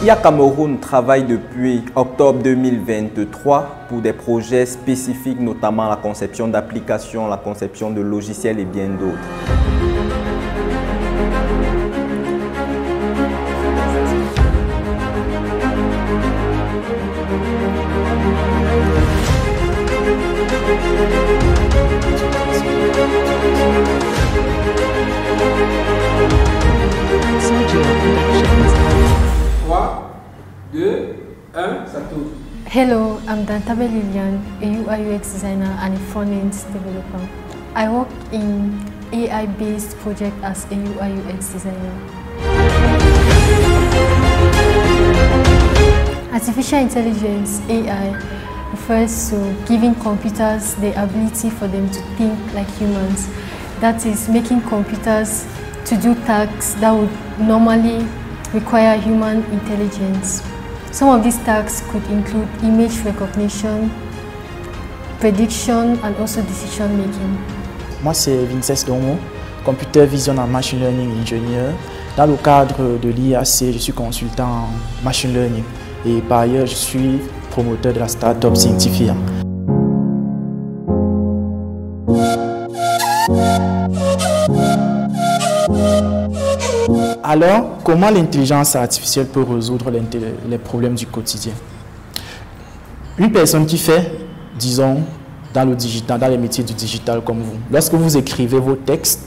IA Cameroun travaille depuis octobre 2023 pour des projets spécifiques, notamment la conception d'applications, la conception de logiciels et bien d'autres. Hello, I'm Dantabe Lilian, a UI UX designer and a front-end developer. I work in AI-based project as a UI UX designer. Artificial intelligence, AI, refers to giving computers the ability for them to think like humans. That is, making computers to do tasks that would normally require human intelligence. Some of these tasks could include image recognition, prediction, and also decision making. Moi, c'est Vinces Domo, Computer Vision and Machine Learning Engineer. Dans le cadre de l'IAC, je suis consultant en Machine Learning et par ailleurs, je suis promoteur de la start-up Scientifia. Alors, comment l'intelligence artificielle peut résoudre les problèmes du quotidien? Une personne qui fait, disons, dans le digital, dans les métiers du digital comme vous, lorsque vous écrivez vos textes,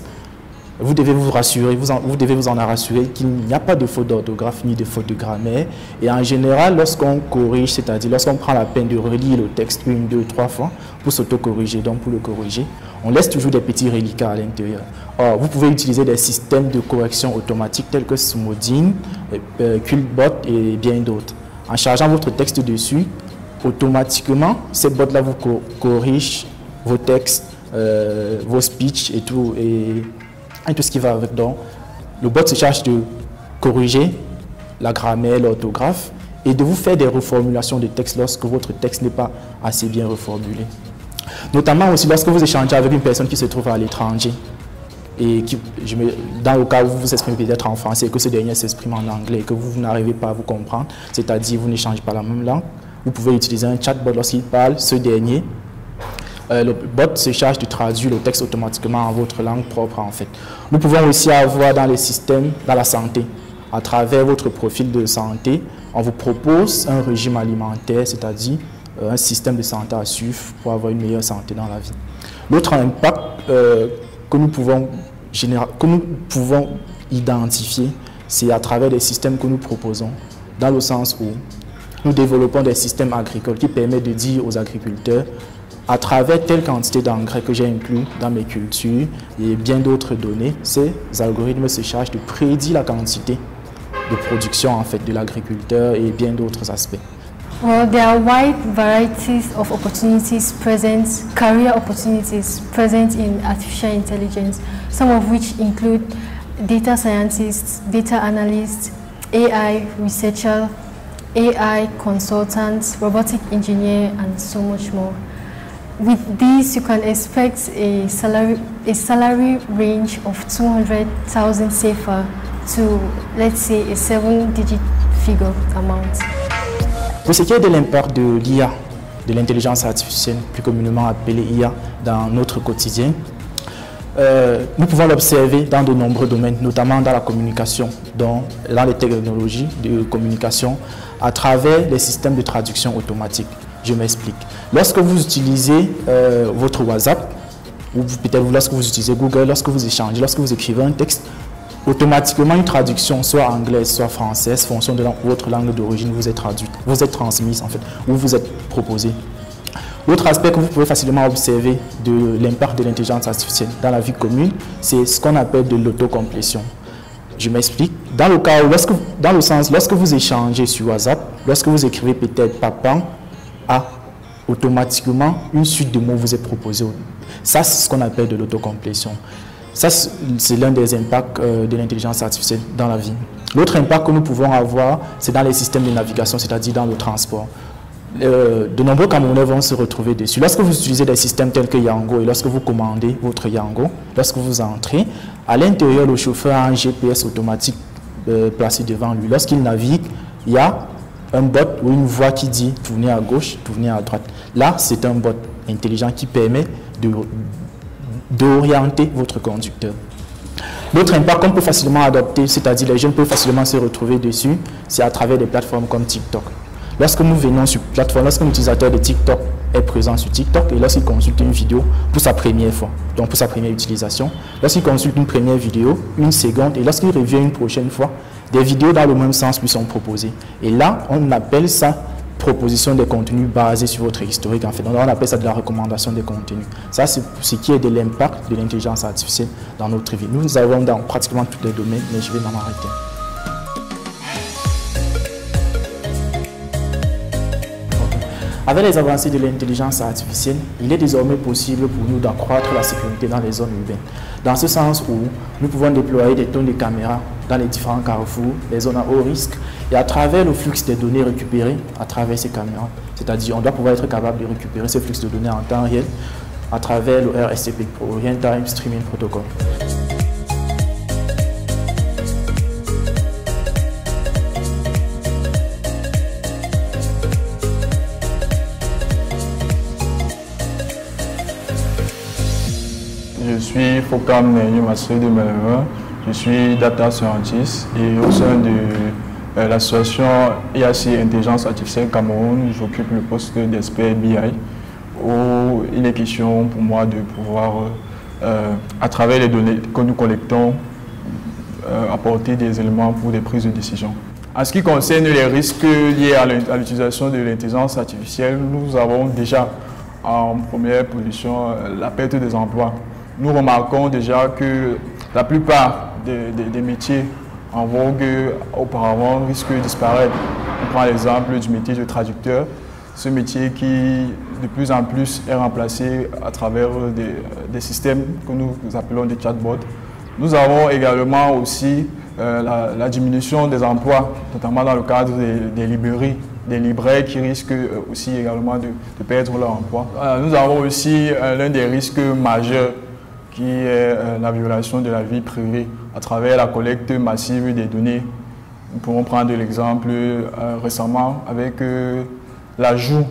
vous devez vous rassurer, vous devez vous en rassurer qu'il n'y a pas de faute d'orthographe ni de faute de grammaire. Et en général, lorsqu'on corrige, c'est-à-dire lorsqu'on prend la peine de relire le texte 1, 2, 3 fois pour s'auto-corriger, donc pour le corriger, on laisse toujours des petits reliquats à l'intérieur. Or, vous pouvez utiliser des systèmes de correction automatique tels que Smoothing, Quillbot et bien d'autres. En chargeant votre texte dessus, automatiquement, ces bots-là vous corrigent vos textes, vos speeches et tout ce qui va avec. Donc, le bot se charge de corriger la grammaire, l'orthographe et de vous faire des reformulations de texte lorsque votre texte n'est pas assez bien reformulé. Notamment aussi lorsque vous échangez avec une personne qui se trouve à l'étranger et dans le cas où vous vous exprimez peut-être en français et que ce dernier s'exprime en anglais et que vous n'arrivez pas à vous comprendre, c'est-à-dire vous n'échangez pas la même langue, vous pouvez utiliser un chatbot lorsqu'il parle, ce dernier. Le bot se charge de traduire le texte automatiquement en votre langue propre en fait. Nous pouvons aussi avoir dans les systèmes, dans la santé, à travers votre profil de santé, on vous propose un régime alimentaire, c'est-à-dire un système de santé à suivre pour avoir une meilleure santé dans la vie. L'autre impact que nous pouvons identifier, c'est à travers des systèmes que nous proposons, dans le sens où nous développons des systèmes agricoles qui permettent de dire aux agriculteurs à travers telle quantité d'engrais que j'ai inclus dans mes cultures et bien d'autres données, ces algorithmes se chargent de prédire la quantité de production en fait, de l'agriculteur et bien d'autres aspects. Well, there are wide varieties of opportunities present, career opportunities present in artificial intelligence, some of which include data scientists, data analysts, AI researcher, AI consultants, robotic engineer, and so much more. With these, you can expect a salary range of 200,000 CFA to, let's say, a 7-digit figure amount. Pour ce qui est de l'impact de l'IA, de l'intelligence artificielle, plus communément appelée IA, dans notre quotidien, nous pouvons l'observer dans de nombreux domaines, notamment dans la communication, dans les technologies de communication, à travers les systèmes de traduction automatique. Je m'explique. Lorsque vous utilisez votre WhatsApp, ou peut-être lorsque vous utilisez Google, lorsque vous échangez, lorsque vous écrivez un texte, automatiquement une traduction, soit anglaise, soit française, fonction de votre langue d'origine, vous êtes transmise en fait, ou vous êtes proposé. L'autre aspect que vous pouvez facilement observer de l'impact de l'intelligence artificielle dans la vie commune, c'est ce qu'on appelle de l'autocomplétion. Je m'explique. Dans le cas où, lorsque vous échangez sur WhatsApp, lorsque vous écrivez peut-être papa, automatiquement une suite de mots vous est proposée. Ça, c'est ce qu'on appelle de l'autocomplétion. Ça, c'est l'un des impacts de l'intelligence artificielle dans la vie. L'autre impact que nous pouvons avoir, c'est dans les systèmes de navigation, c'est-à-dire dans le transport. De nombreux Camerounais vont se retrouver dessus. Lorsque vous utilisez des systèmes tels que Yango et lorsque vous commandez votre Yango, lorsque vous entrez, à l'intérieur, le chauffeur a un GPS automatique placé devant lui. Lorsqu'il navigue, il y a un bot ou une voix qui dit tournez à gauche, tournez à droite. Là, c'est un bot intelligent qui permet d'orienter votre conducteur. L'autre impact qu'on peut facilement adopter, c'est-à-dire les jeunes peuvent facilement se retrouver dessus, c'est à travers des plateformes comme TikTok. Lorsque nous venons sur plateforme, lorsqu'un utilisateur de TikTok est présent sur TikTok et lorsqu'il consulte une vidéo pour sa première fois, donc pour sa première utilisation, lorsqu'il consulte une première vidéo, une seconde, et lorsqu'il revient une prochaine fois, des vidéos dans le même sens lui sont proposées. Et là, on appelle ça proposition de contenus basés sur votre historique. En fait. Donc, on appelle ça de la recommandation des contenus. Ça, c'est ce qui est de l'impact de l'intelligence artificielle dans notre vie. Nous avons dans pratiquement tous les domaines, mais je vais m'en arrêter. Avec les avancées de l'intelligence artificielle, il est désormais possible pour nous d'accroître la sécurité dans les zones urbaines. Dans ce sens où nous pouvons déployer des tonnes de caméras dans les différents carrefours, les zones à haut risque, et à travers le flux des données récupérées à travers ces caméras. C'est-à-dire on doit pouvoir être capable de récupérer ce flux de données en temps réel à travers le RSTP, Real Time Streaming Protocol. Je suis Fokam Massé de Meleva. Je suis data scientist et au sein de l'association IAC Intelligence Artificielle Cameroun, j'occupe le poste d'expert BI où il est question pour moi de pouvoir, à travers les données que nous collectons, apporter des éléments pour des prises de décision. En ce qui concerne les risques liés à l'utilisation de l'intelligence artificielle, nous avons déjà en première position la perte des emplois. Nous remarquons déjà que la plupart des métiers en vogue auparavant risquent de disparaître. On prend l'exemple du métier de traducteur, ce métier qui de plus en plus est remplacé à travers des systèmes que nous appelons des chatbots. Nous avons également aussi la diminution des emplois, notamment dans le cadre des librairies, des libraires qui risquent aussi également de perdre leur emploi. Nous avons aussi l'un des risques majeurs qui est la violation de la vie privée à travers la collecte massive des données. Nous pouvons prendre l'exemple récemment avec l'ajout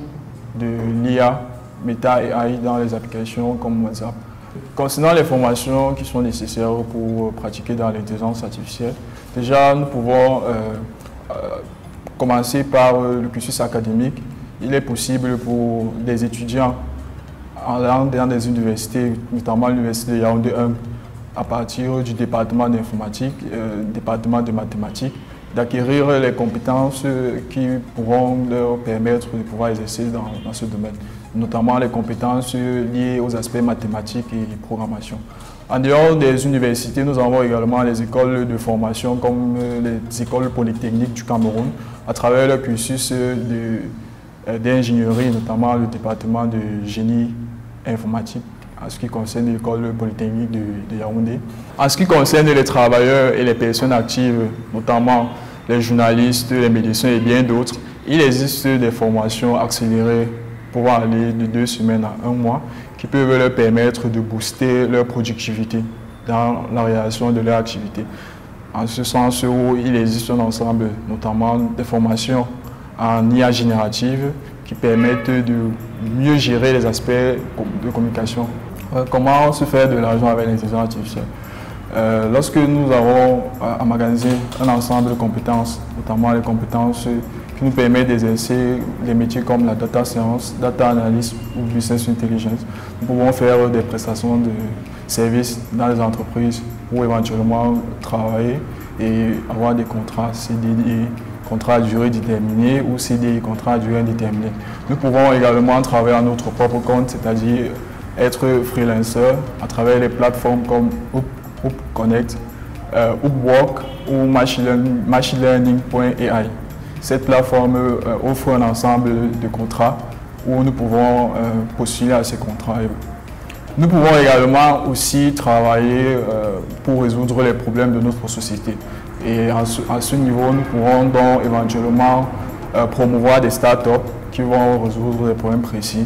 de l'IA, Meta AI dans les applications comme WhatsApp. Concernant les formations qui sont nécessaires pour pratiquer dans l'intelligence artificielle, déjà nous pouvons commencer par le cursus académique. Il est possible pour des étudiants dans des universités, notamment l'université de Yaoundé 1, à partir du département d'informatique, département de mathématiques, d'acquérir les compétences qui pourront leur permettre de pouvoir exercer dans ce domaine, notamment les compétences liées aux aspects mathématiques et programmation. En dehors des universités, nous avons également les écoles de formation comme les écoles polytechniques du Cameroun, à travers le cursus d'ingénierie, notamment le département de génie informatique, en ce qui concerne l'école polytechnique de Yaoundé. En ce qui concerne les travailleurs et les personnes actives, notamment les journalistes, les médecins et bien d'autres, il existe des formations accélérées pouvant aller de 2 semaines à 1 mois qui peuvent leur permettre de booster leur productivité dans la réalisation de leur activité. En ce sens où il existe un ensemble, notamment des formations en IA générative qui permettent de mieux gérer les aspects de communication. Comment se faire de l'argent avec l'intelligence artificielle? Lorsque nous avons emmagasiné un ensemble de compétences, notamment les compétences qui nous permettent d'exercer des métiers comme la data science, data analysis ou business intelligence, nous pouvons faire des prestations de services dans les entreprises pour éventuellement travailler et avoir des contrats CDI, contrats à durée déterminée ou CDI, contrats à durée indéterminée. Nous pouvons également travailler à notre propre compte, c'est-à-dire être freelancer à travers les plateformes comme Up Connect, Upwork ou machineLearning.ai. Cette plateforme offre un ensemble de contrats où nous pouvons postuler à ces contrats. Nous pouvons également aussi travailler pour résoudre les problèmes de notre société. Et à ce niveau, nous pourrons donc éventuellement promouvoir des startups qui vont résoudre des problèmes précis,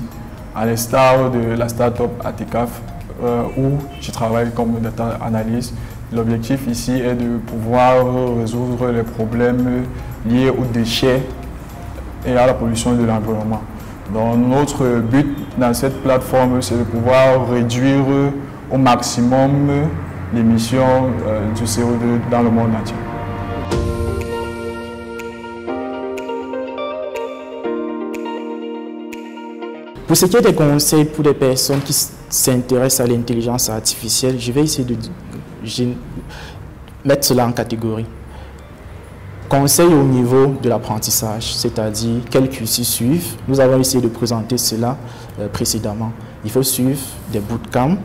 à l'instar de la startup ATCAF où je travaille comme data analyst L'objectif ici est de pouvoir résoudre les problèmes liés aux déchets et à la pollution de l'environnement. Donc notre but dans cette plateforme, c'est de pouvoir réduire au maximum l'émission du CO2 dans le monde entier. Pour ce qui est des conseils pour les personnes qui s'intéressent à l'intelligence artificielle, je vais essayer de mettre cela en catégorie. Conseils au niveau de l'apprentissage, c'est-à-dire quel cursus suivre. Nous avons essayé de présenter cela précédemment. Il faut suivre des bootcamps,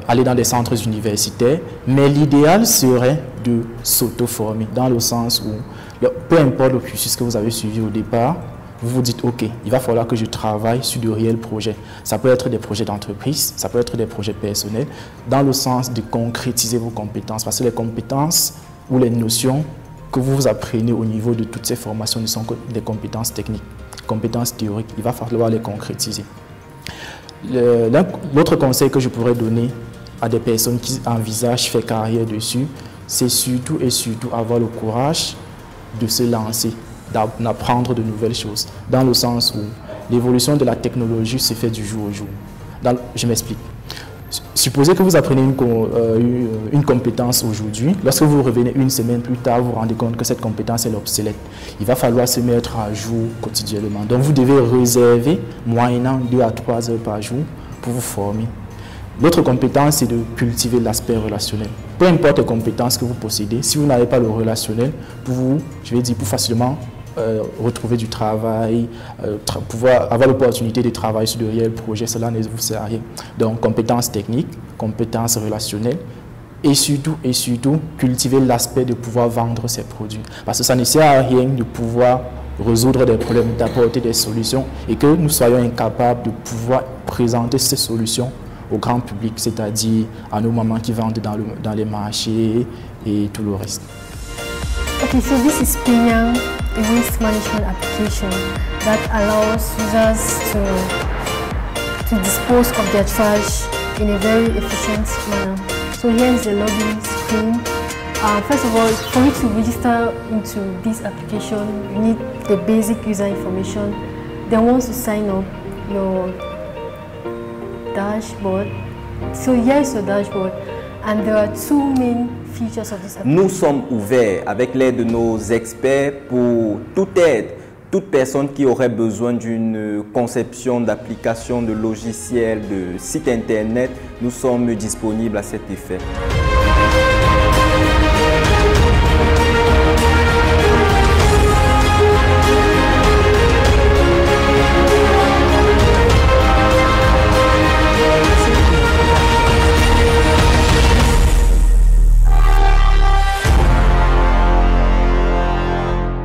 aller dans des centres universitaires, mais l'idéal serait de s'auto-former, dans le sens où, peu importe le cursus que vous avez suivi au départ, vous vous dites, OK, il va falloir que je travaille sur de réels projets. Ça peut être des projets d'entreprise, ça peut être des projets personnels, dans le sens de concrétiser vos compétences. Parce que les compétences ou les notions que vous apprenez au niveau de toutes ces formations ne sont que des compétences techniques, compétences théoriques. Il va falloir les concrétiser. L'autre conseil que je pourrais donner à des personnes qui envisagent faire carrière dessus, c'est surtout et surtout avoir le courage de se lancer, d'apprendre de nouvelles choses, dans le sens où l'évolution de la technologie se fait du jour au jour. Je m'explique. Supposez que vous apprenez une compétence aujourd'hui, lorsque vous revenez une semaine plus tard, vous vous rendez compte que cette compétence est obsolète. Il va falloir se mettre à jour quotidiennement. Donc vous devez réserver moyennant 2 à 3 heures par jour pour vous former. L'autre compétence, c'est de cultiver l'aspect relationnel. Peu importe les compétences que vous possédez, si vous n'avez pas le relationnel, pour facilement retrouver du travail, pouvoir avoir l'opportunité de travailler sur de réels projets, cela ne vous sert à rien. Donc, compétences techniques, compétences relationnelles et surtout cultiver l'aspect de pouvoir vendre ses produits. Parce que ça ne sert à rien de pouvoir résoudre des problèmes, d'apporter des solutions et que nous soyons incapables de pouvoir présenter ces solutions au grand public, c'est-à-dire à nos mamans qui vendent dans les marchés et tout le reste. Okay, so this is Pinyang, a waste management application that allows users to dispose of their trash in a very efficient manner. So here is the login screen. First of all, for you to register into this application, you need the basic user information. Then once you sign up, your dashboard. So here is your dashboard, and there are two main features of this application. Nous sommes ouverts avec l'aide de nos experts pour toute aide, toute personne qui aurait besoin d'une conception d'application, de logiciel, de site internet. Nous sommes disponibles à cet effet.